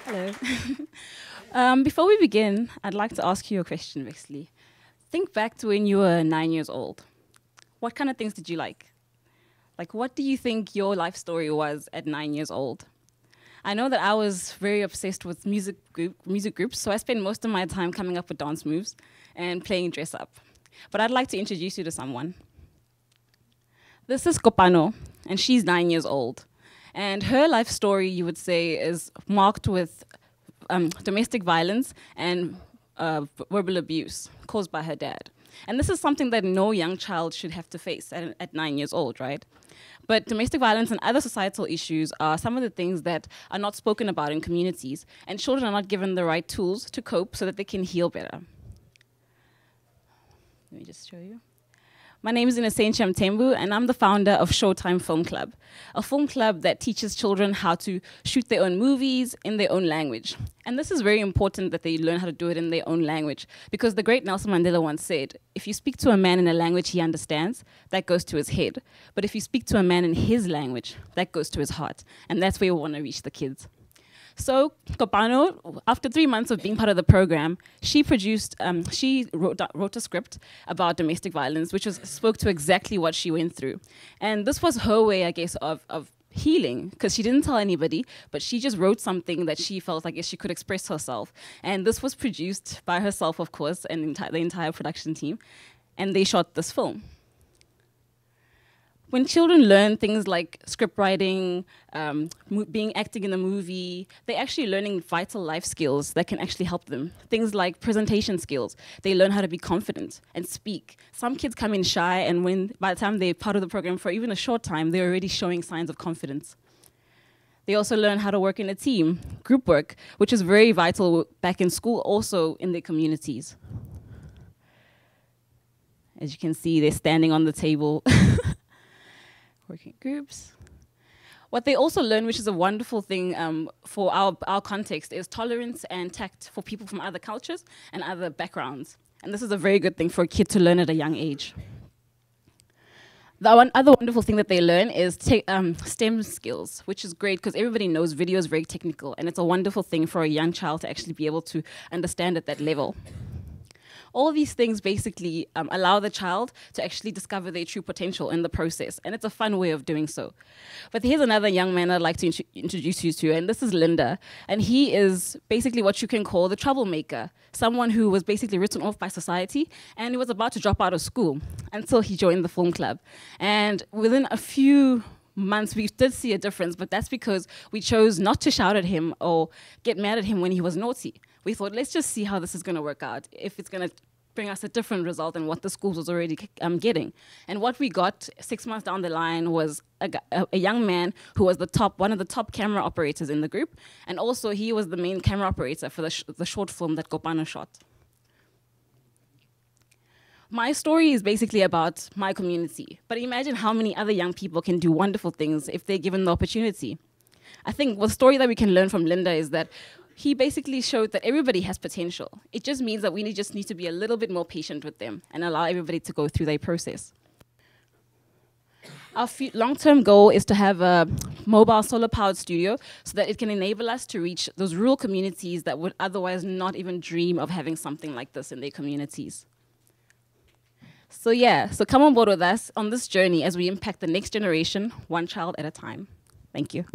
Hello. Before we begin, I'd like to ask you a question, Vexley. Think back to when you were 9 years old. What kind of things did you like? Like, what do you think your life story was at 9 years old? I know that I was very obsessed with music groups, so I spent most of my time coming up with dance moves and playing dress up. But I'd like to introduce you to someone. This is Kopano, and she's 9 years old. And her life story, you would say, is marked with domestic violence and verbal abuse caused by her dad. And this is something that no young child should have to face at 9 years old, right? But domestic violence and other societal issues are some of the things that are not spoken about in communities, and children are not given the right tools to cope so that they can heal better. Let me just show you. My name is Innocentia Mthembu, and I'm the founder of Showtime Film Club, a film club that teaches children how to shoot their own movies in their own language. And this is very important that they learn how to do it in their own language, because the great Nelson Mandela once said, if you speak to a man in a language he understands, that goes to his head. But if you speak to a man in his language, that goes to his heart. And that's where we want to reach the kids. So Kopano, after 3 months of being part of the program, she wrote a script about domestic violence, which spoke to exactly what she went through. And this was her way, I guess, of healing, because she didn't tell anybody, but she just wrote something that she felt like she could express herself. And this was produced by herself, of course, and the entire production team. And they shot this film. When children learn things like script writing, acting in a movie, they're actually learning vital life skills that can actually help them. Things like presentation skills. They learn how to be confident and speak. Some kids come in shy, and by the time they're part of the program for even a short time, they're already showing signs of confidence. They also learn how to work in a team, group work, which is very vital back in school, also in their communities. As you can see, they're standing on the table. Working groups. What they also learn, which is a wonderful thing for our context, is tolerance and tact for people from other cultures and other backgrounds. And this is a very good thing for a kid to learn at a young age. The other wonderful thing that they learn is STEM skills, which is great because everybody knows video is very technical, and it's a wonderful thing for a young child to actually be able to understand at that level. All these things basically allow the child to actually discover their true potential in the process, and it's a fun way of doing so. But here's another young man I'd like to introduce you to, and this is Linda. And he is basically what you can call the troublemaker, someone who was basically written off by society, and he was about to drop out of school until he joined the film club. And within a few months, we did see a difference, but that's because we chose not to shout at him or get mad at him when he was naughty. We thought, let's just see how this is going to work out, if it's going to bring us a different result than what the school was already getting. And what we got 6 months down the line was a young man who was one of the top camera operators in the group, and also he was the main camera operator for the short film that Kopano shot. My story is basically about my community, but imagine how many other young people can do wonderful things if they're given the opportunity. I think the story that we can learn from Linda is that he basically showed that everybody has potential. It just means that we just need to be a little bit more patient with them and allow everybody to go through their process. Our long-term goal is to have a mobile solar-powered studio so that it can enable us to reach those rural communities that would otherwise not even dream of having something like this in their communities. So come on board with us on this journey as we impact the next generation, one child at a time. Thank you.